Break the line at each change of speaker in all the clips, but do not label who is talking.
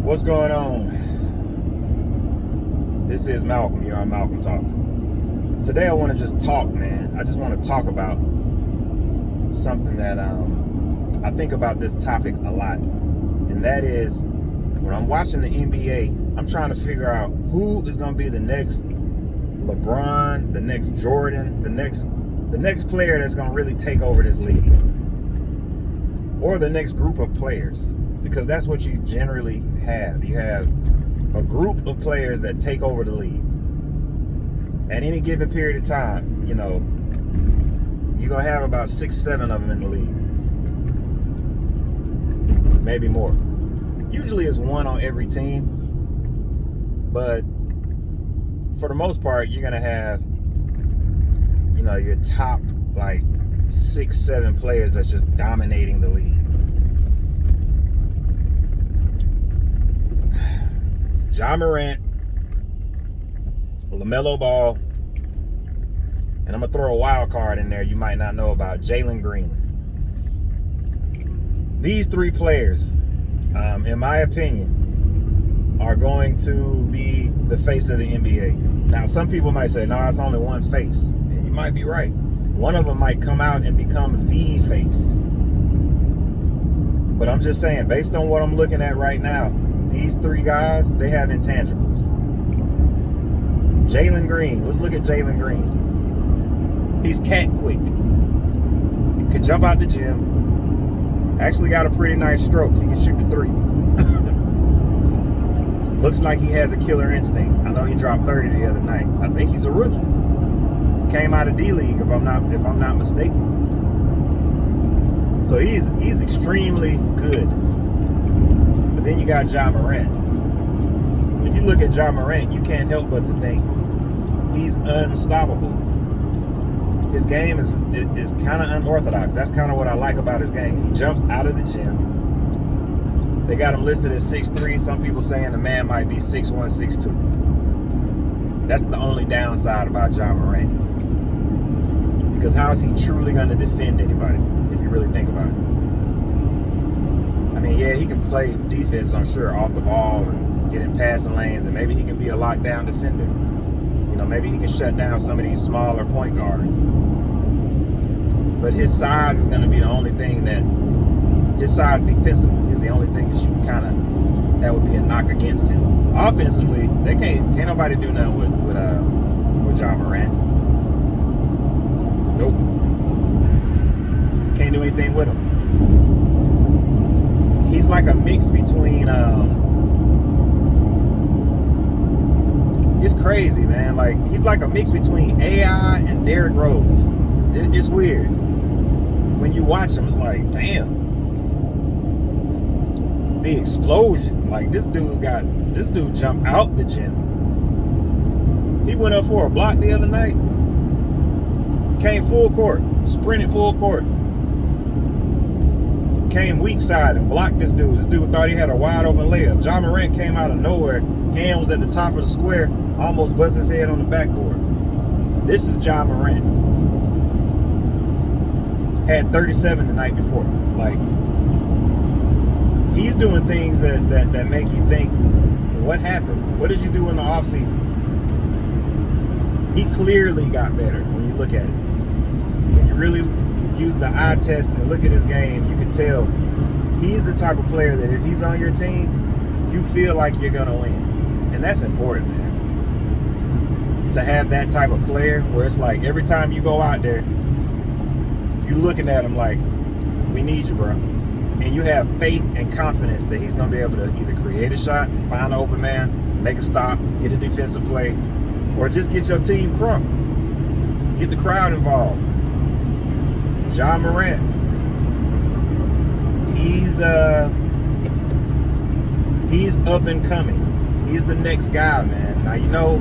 What's going on? This is Malcolm. You're on Malcolm Talks. Today I want to just talk, man. I just want to talk about something that I think about this topic a lot. And that is, when I'm watching the NBA, I'm trying to figure out who is going to be the next LeBron, the next Jordan, the next player that's going to really take over this league. Or the next group of players. Because that's what you generally have. You have a group of players that take over the league. At any given period of time, you're going to have about 6, 7 of them in the league. Maybe more. Usually it's one on every team. But for the most part, you're going to have, your top, 6, 7 players that's just dominating the league. Ja Morant, Lamelo Ball, and I'm going to throw a wild card in there you might not know about, Jalen Green. These 3 players, in my opinion, are going to be the face of the NBA. Now, some people might say, no, it's only one face. And you might be right. One of them might come out and become the face. But I'm just saying, based on what I'm looking at right now, these 3 guys, they have intangibles. Jalen Green. Let's look at Jalen Green. He's cat quick. Can jump out the gym. Actually got a pretty nice stroke. He can shoot the 3. Looks like he has a killer instinct. I know he dropped 30 the other night. I think he's a rookie. Came out of D-League if I'm not mistaken. So he's extremely good. But then you got Ja Morant. When you look at Ja Morant, you can't help but to think he's unstoppable. His game is kind of unorthodox. That's kind of what I like about his game. He jumps out of the gym. They got him listed as 6'3". Some people saying the man might be 6'1", 6'2". That's the only downside about Ja Morant. Because how is he truly going to defend anybody, if you really think about it? I mean, yeah, he can play defense, I'm sure, off the ball and get in passing lanes, and maybe he can be a lockdown defender. Maybe he can shut down some of these smaller point guards. But his size is going to be the only thing his size defensively is the only thing that you can that would be a knock against him. Offensively, they can't nobody do nothing with Ja Morant. Nope. Can't do anything with him. He's like a mix between it's crazy, man. He's like a mix between AI and Derrick Rose. It's weird. When you watch him, it's like, damn. The explosion. This dude jumped out the gym. He went up for a block the other night. Came full court. Sprinted full court. Came weak side and blocked this dude. This dude thought he had a wide open layup. Ja Morant came out of nowhere. Hand was at the top of the square. Almost buzzed his head on the backboard. This is Ja Morant. Had 37 the night before. He's doing things that make you think, what happened? What did you do in the offseason? He clearly got better when you look at it. When you really use the eye test and look at his game, you can tell he's the type of player that if he's on your team, you feel like you're going to win. And that's important, man. To have that type of player where it's like every time you go out there, you looking at him like, we need you, bro. And you have faith and confidence that he's going to be able to either create a shot, find an open man, make a stop, get a defensive play, or just get your team crunk. Get the crowd involved. Ja Morant. He's up and coming. He's the next guy, man. Now,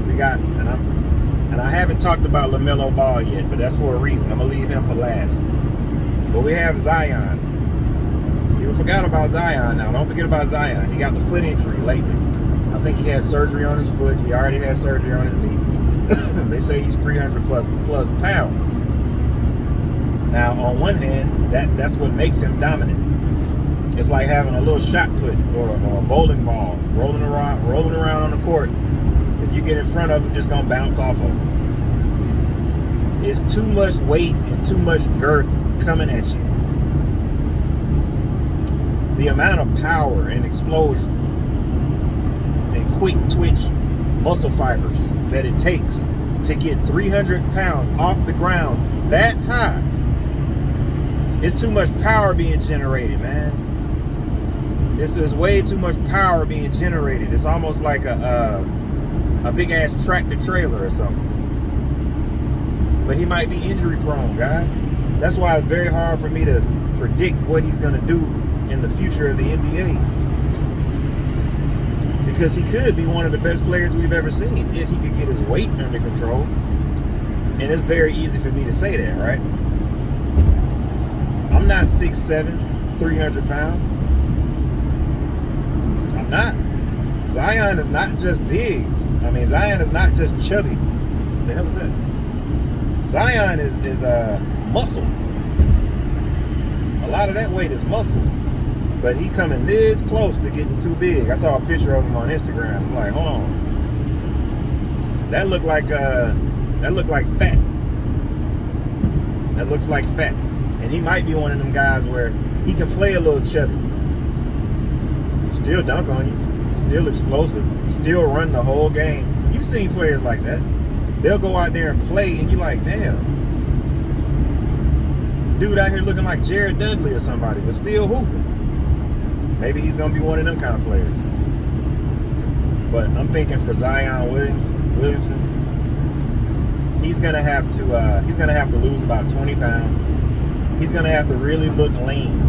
we got, and I haven't talked about Lamelo Ball yet, but that's for a reason. I'm going to leave him for last. But we have Zion. People forgot about Zion now. Don't forget about Zion. He got the foot injury lately. I think he had surgery on his foot. He already had surgery on his knee. They say he's 300 plus pounds. Now, on one hand, that's what makes him dominant. It's like having a little shot put or a bowling ball rolling around on the court. If you get in front of them, just gonna bounce off of them. It's too much weight and too much girth coming at you. The amount of power and explosion and quick twitch muscle fibers that it takes to get 300 pounds off the ground that high. It's too much power being generated, man. There's way too much power being generated. It's almost like a big ass tractor trailer or something. But he might be injury prone, guys. That's why it's very hard for me to predict what he's gonna do in the future of the NBA. Because he could be one of the best players we've ever seen if he could get his weight under control. And it's very easy for me to say that, right? I'm not 6'7", 300 pounds. I'm not. Zion is not just big. I mean, Zion is not just chubby. What the hell is that? Zion is muscle. A lot of that weight is muscle. But he coming this close to getting too big. I saw a picture of him on Instagram. I'm like, hold on. That looked like fat. That looks like fat. And he might be one of them guys where he can play a little chubby. Still dunk on you. Still explosive. Still run the whole game. You've seen players like that. They'll go out there and play and you're like, damn. Dude out here looking like Jared Dudley or somebody, but still hooping. Maybe he's going to be one of them kind of players. But I'm thinking for Zion Williamson, he's going to have to lose about 20 pounds. He's going to have to really look lean.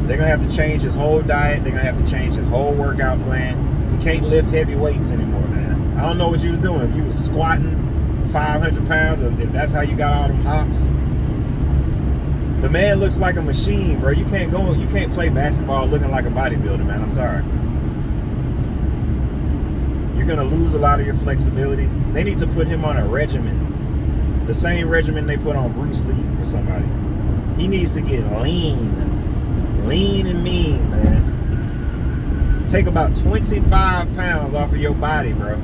They're going to have to change his whole diet. They're going to have to change his whole workout plan. He can't lift heavy weights anymore, man. I don't know what you was doing. If you was squatting 500 pounds, if that's how you got all them hops. The man looks like a machine, bro. You can't play basketball looking like a bodybuilder, man. I'm sorry. You're going to lose a lot of your flexibility. They need to put him on a regimen. The same regimen they put on Bruce Lee or somebody. He needs to get lean and mean, man. Take about 25 pounds off of your body, bro.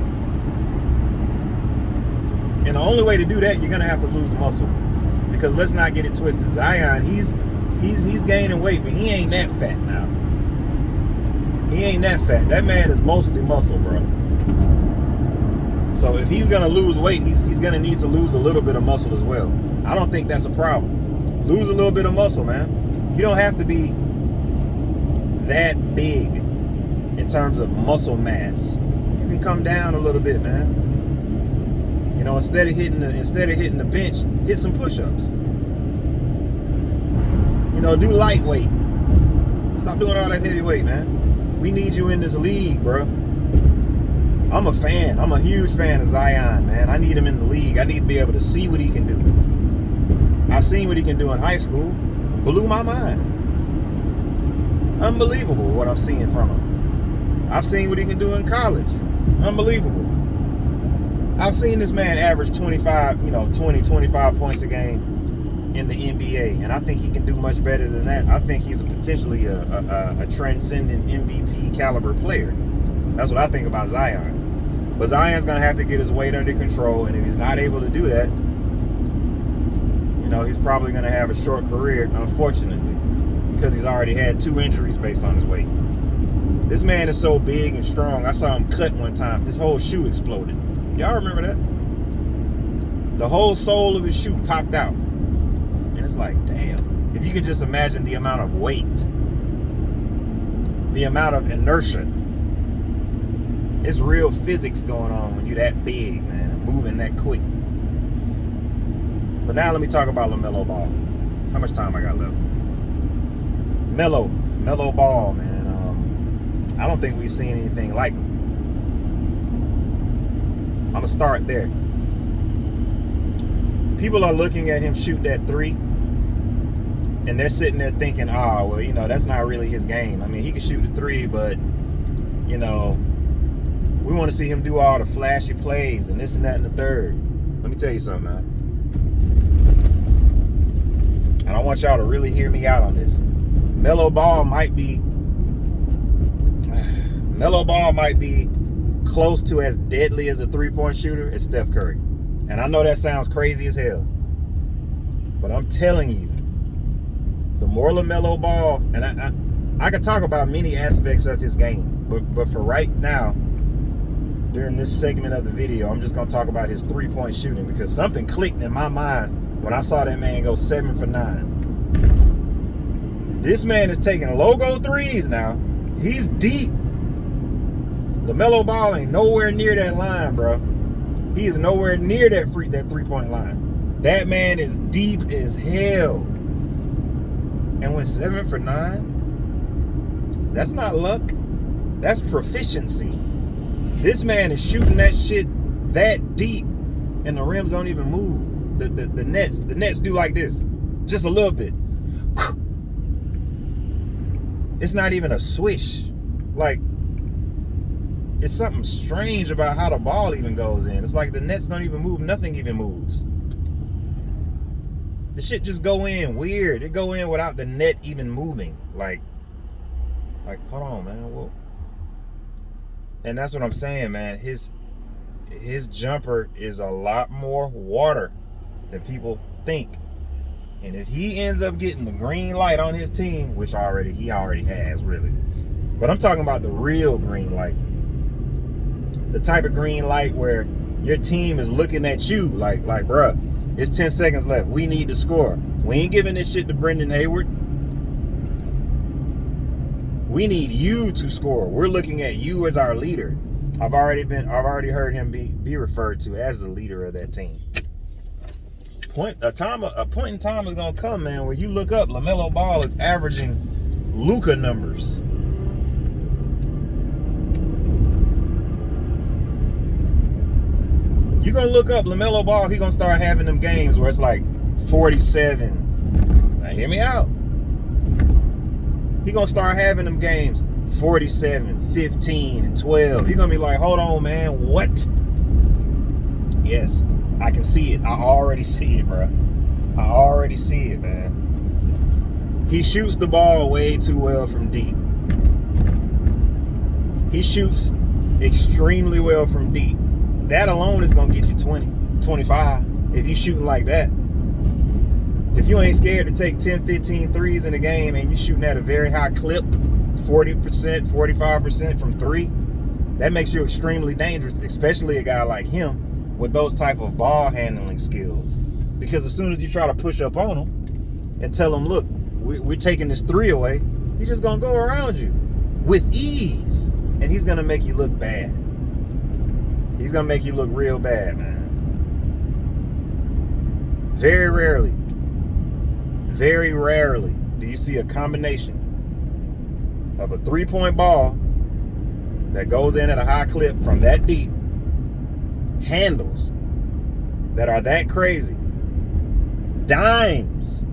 And the only way to do that, you're going to have to lose muscle. Because let's not get it twisted. Zion, he's gaining weight, but he ain't that fat now. He ain't that fat. That man is mostly muscle, bro. So if he's gonna lose weight, he's gonna need to lose a little bit of muscle as well. I don't think that's a problem. Lose a little bit of muscle, man. You don't have to be that big in terms of muscle mass. You can come down a little bit, man. You know, instead of hitting the bench, hit some push-ups. You know, do lightweight. Stop doing all that heavy weight, man. We need you in this league, bro. I'm a fan. I'm a huge fan of Zion, man. I need him in the league. I need to be able to see what he can do. I've seen what he can do in high school. Blew my mind. Unbelievable what I'm seeing from him. I've seen what he can do in college. Unbelievable. I've seen this man average 20, 25 points a game in the NBA, and I think he can do much better than that. I think he's potentially a transcendent MVP caliber player. That's what I think about Zion. But Zion's going to have to get his weight under control, and if he's not able to do that, you know, he's probably going to have a short career, unfortunately, because he's already had 2 injuries based on his weight. This man is so big and strong. I saw him cut one time. His whole shoe exploded. Y'all remember that? The whole sole of his shoe popped out. And it's like, damn. If you could just imagine the amount of weight, the amount of inertia. It's real physics going on when you're that big, man, and moving that quick. But now let me talk about Lamelo Ball. How much time I got left? Melo Ball, man. I don't think we've seen anything like him. I'm going to start there. People are looking at him shoot that 3, and they're sitting there thinking, well, you know, that's not really his game. I mean, he can shoot the 3, but, you know, we want to see him do all the flashy plays and this and that and the third. Let me tell you something, man. And I want y'all to really hear me out on this. Melo Ball might be close to as deadly as a three-point shooter as Steph Curry. And I know that sounds crazy as hell, but I'm telling you, the more Lamelo Ball, and I could talk about many aspects of his game, but for right now, during this segment of the video, I'm just going to talk about his three-point shooting, because something clicked in my mind when I saw that man go 7 for 9. This man is taking logo threes now. He's deep. Lamelo Ball ain't nowhere near that line, bro. He is nowhere near that three-point line. That man is deep as hell. And when 7 for 9, that's not luck. That's proficiency. This man is shooting that shit that deep, and the rims don't even move. The nets do like this, just a little bit. It's not even a swish. Like, it's something strange about how the ball even goes in. It's like the nets don't even move. Nothing even moves. The shit just go in weird. It go in without the net even moving. Like, hold on, man. Whoa. And that's what I'm saying, man. His jumper is a lot more water than people think. And if he ends up getting the green light on his team, which he already has, really. But I'm talking about the real green light. The type of green light where your team is looking at you like, bruh, it's 10 seconds left. We need to score. We ain't giving this shit to Brendan Hayward. We need you to score. We're looking at you as our leader. I've already heard him be referred to as the leader of that team. A point in time is gonna come, man, where you look up, Lamelo Ball is averaging Luka numbers. You're gonna look up Lamelo Ball, he's gonna start having them games where it's like 47. Now hear me out. He's gonna start having them games 47, 15, and 12. You're gonna be like, hold on, man, what? Yes, I can see it. I already see it, bro. I already see it, man. He shoots the ball way too well from deep. He shoots extremely well from deep. That alone is going to get you 20, 25 if you're shooting like that. If you ain't scared to take 10, 15 threes in a game and you're shooting at a very high clip, 40%, 45% from three, that makes you extremely dangerous, especially a guy like him with those type of ball handling skills. Because as soon as you try to push up on him and tell him, look, we're taking this three away, he's just going to go around you with ease. And he's going to make you look bad. He's going to make you look real bad, man. Very rarely do you see a combination of a three-point ball that goes in at a high clip from that deep, handles that are that crazy, dimes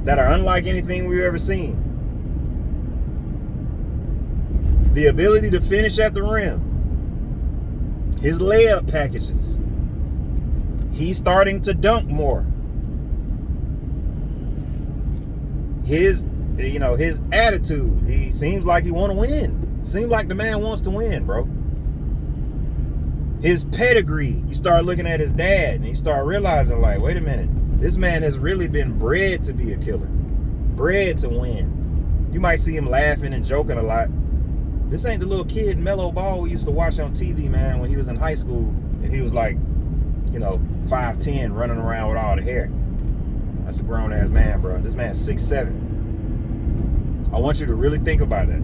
that are unlike anything we've ever seen, the ability to finish at the rim, his layup packages, he's starting to dunk more. His attitude, he seems like he want to win. Seems like the man wants to win, bro. His pedigree, you start looking at his dad and you start realizing, like, wait a minute, this man has really been bred to be a killer, bred to win. You might see him laughing and joking a lot. This ain't the little kid Melo Ball we used to watch on TV, man, when he was in high school and he was like, 5'10", running around with all the hair. That's a grown-ass man, bro. This man's 6'7". I want you to really think about that.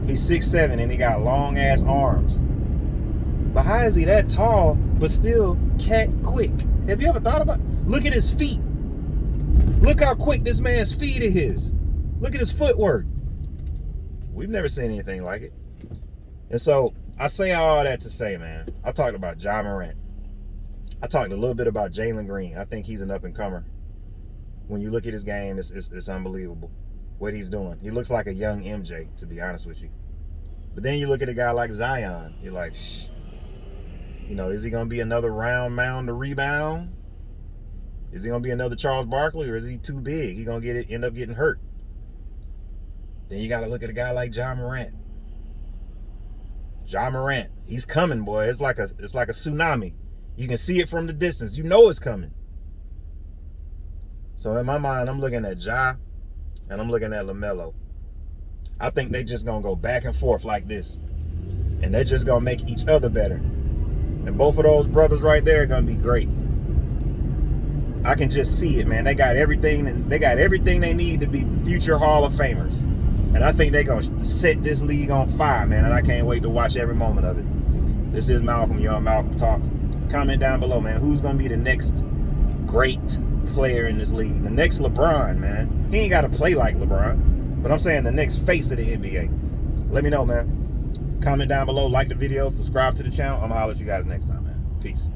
He's 6'7", and he got long-ass arms. But how is he that tall, but still cat quick? Have you ever thought about it? Look at his feet. Look how quick this man's feet is. Look at his footwork. We've never seen anything like it. And so, I say all that to say, man, I talked about Ja Morant. I talked a little bit about Jalen Green. I think he's an up-and-comer. When you look at his game, it's unbelievable what he's doing. He looks like a young MJ, to be honest with you. But then you look at a guy like Zion. You're like, shh. Is he going to be another round mound to rebound? Is he going to be another Charles Barkley, or is he too big? He's going to end up getting hurt. Then you got to look at a guy like Ja Morant. Ja Morant, he's coming, boy. It's like a tsunami. You can see it from the distance. You know it's coming. So in my mind, I'm looking at Ja and I'm looking at Lamelo. I think they just gonna go back and forth like this, and they're just gonna make each other better. And both of those brothers right there are gonna be great. I can just see it, man. They got everything, and they got everything they need to be future Hall of Famers. And I think they're gonna set this league on fire, man. And I can't wait to watch every moment of it. This is Malcolm. You're on Malcolm Talks. Comment down below, man. Who's gonna be the next great player in this league? The next LeBron, man. He ain't got to play like LeBron, but I'm saying the next face of the NBA. Let me know, man. Comment down below, like the video, subscribe to the channel. I'm gonna holler at you guys next time, man. Peace.